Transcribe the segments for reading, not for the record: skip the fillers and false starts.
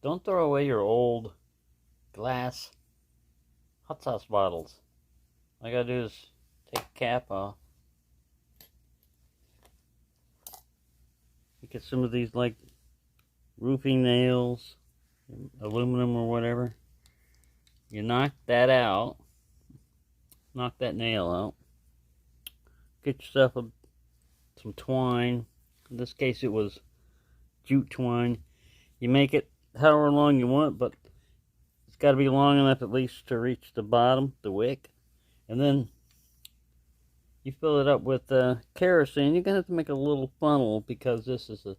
Don't throw away your old glass hot sauce bottles. All I gotta do is take the cap off. You get some of these like roofing nails, aluminum or whatever. You knock that out, knock that nail out. Get yourself some twine. In this case, it was jute twine. You make it however long you want, but it's got to be long enough at least to reach the bottom, the wick. And then you fill it up with kerosene. You're going to have to make a little funnel because this is a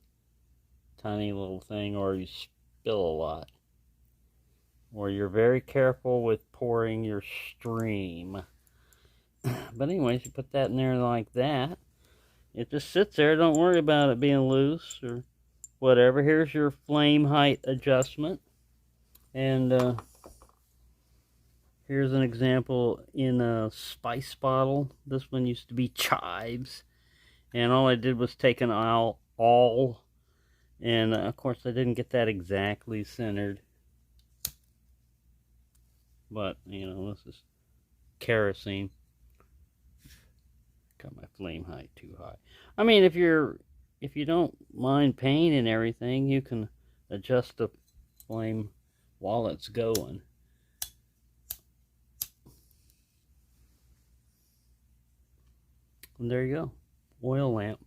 tiny little thing, or you spill a lot. Or you're very careful with pouring your stream. But anyways, you put that in there like that. It just sits there. Don't worry about it being loose or whatever. Here's your flame height adjustment. And here's an example in a spice bottle. This one used to be chives. And all I did was take an awl. And of course I didn't get that exactly centered. But, you know, this is kerosene. Got my flame height too high. I mean, if you don't mind pain and everything, you can adjust the flame while it's going. And there you go. Oil lamp.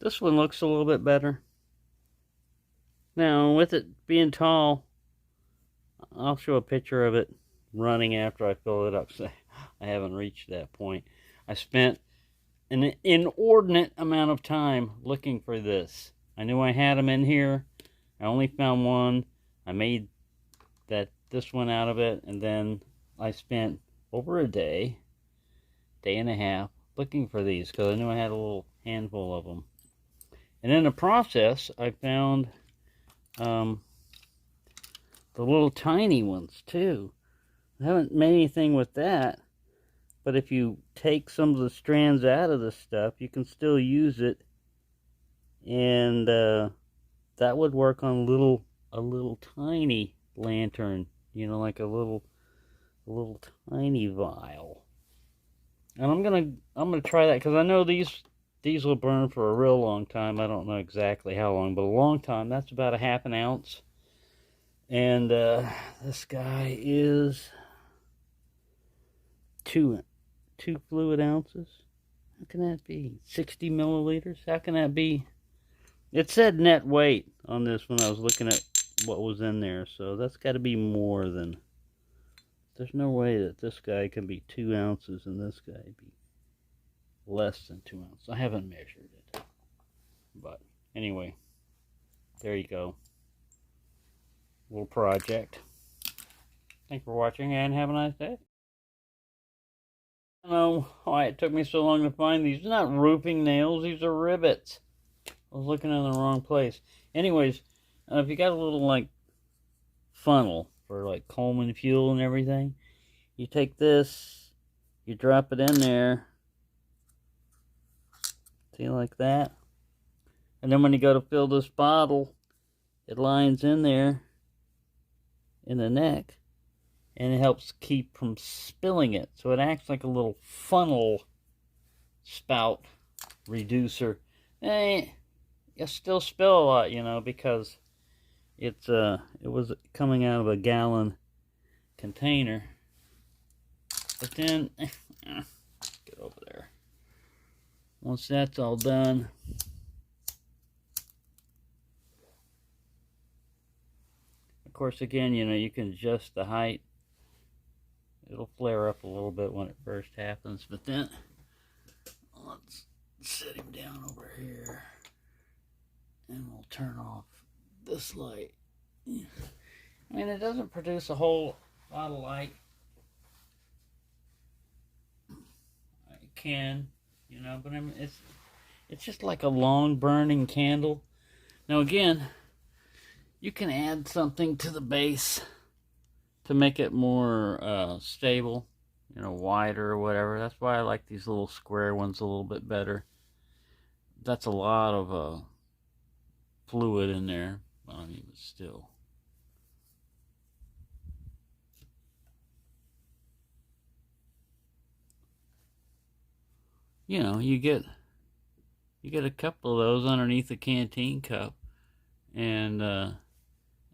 This one looks a little bit better. Now, with it being tall, I'll show a picture of it running after I fill it up. So I haven't reached that point. I spent an inordinate amount of time looking for this. I knew I had them in here. I only found one. I made this one out of it, and then I spent over a day and a half looking for these because I knew I had a little handful of them. And in the process, I found the little tiny ones too. I haven't made anything with that, but if you take some of the strands out of the stuff, you can still use it, and that would work on a little tiny lantern, you know, like a little tiny vial. And I'm gonna try that because I know these will burn for a real long time. I don't know exactly how long, but a long time. That's about a half an ounce. And this guy is two fluid ounces. How can that be? 60 milliliters? How can that be? It said net weight on this when I was looking at what was in there, so that's got to be more than. There's no way that this guy can be 2 ounces and this guy be less than 2 ounces. I haven't measured it, but anyway, there you go. Little project. Thanks for watching and have a nice day. I don't know why it took me so long to find these. They're not roofing nails, these are rivets. I was looking in the wrong place. Anyways, if you got a little like funnel for like Coleman fuel and everything, you take this, you drop it in there, see, like that, and then when you go to fill this bottle, it lines in there in the neck, and it helps keep from spilling it. So it acts like a little funnel spout reducer. You still spill a lot, you know, because it was coming out of a gallon container. But then get over there. Once that's all done, of course, again, you know, you can adjust the height. It'll flare up a little bit when it first happens, but then let's set him down over here and we'll turn off this light. I mean, it doesn't produce a whole lot of light. It can, you know, but I mean, it's just like a long burning candle. Now again, you can add something to the base to make it more stable, you know, wider or whatever. That's why I like these little square ones a little bit better. that's a lot of fluid in there. I mean, but still. You know, you get a couple of those underneath the canteen cup, and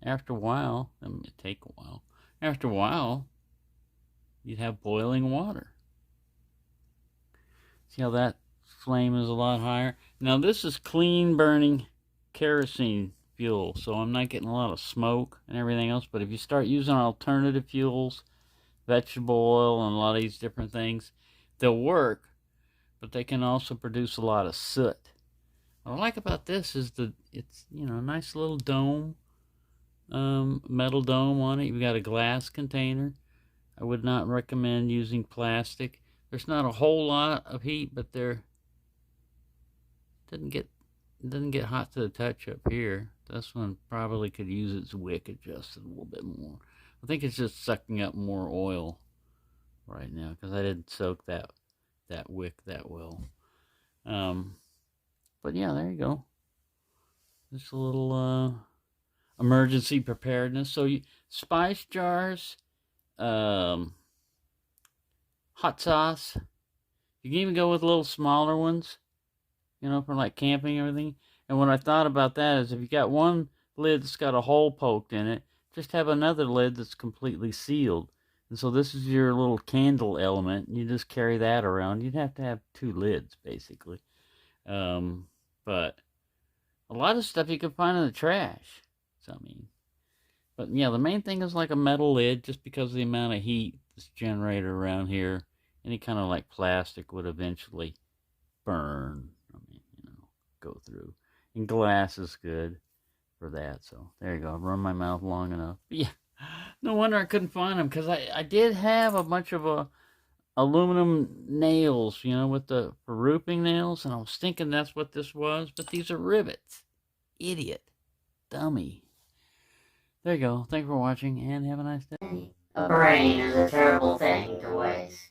after a while, I mean, it take a while. After a while, you'd have boiling water. See how that flame is a lot higher? Now this is clean burning kerosene fuel, so I'm not getting a lot of smoke and everything else. But if you start using alternative fuels, vegetable oil, and a lot of these different things, they'll work, but they can also produce a lot of soot. What I like about this is it's, you know, a nice little dome, metal dome on it. You've got a glass container. I would not recommend using plastic. There's not a whole lot of heat, but there doesn't get hot to the touch up here. This one probably could use its wick adjusted a little bit more. I think it's just sucking up more oil right now because I didn't soak that wick that well. But yeah, there you go. Just a little emergency preparedness. So spice jars, hot sauce. You can even go with little smaller ones, you know, for like camping and everything. And what I thought about that is if you got one lid that's got a hole poked in it, just have another lid that's completely sealed. And so this is your little candle element. You just carry that around. You'd have to have two lids, basically. But a lot of stuff you can find in the trash. So, I mean, but yeah, the main thing is like a metal lid, just because of the amount of heat that's generated around here. Any kind of like plastic would eventually burn. I mean, you know, go through. And glass is good for that. So there you go. I've run my mouth long enough. But yeah, no wonder I couldn't find them, because I did have a bunch of aluminum nails, you know, with for roofing nails, and I was thinking that's what this was, but these are rivets. Idiot. Dummy. There you go. Thank you for watching, and have a nice day. A brain is a terrible thing to waste.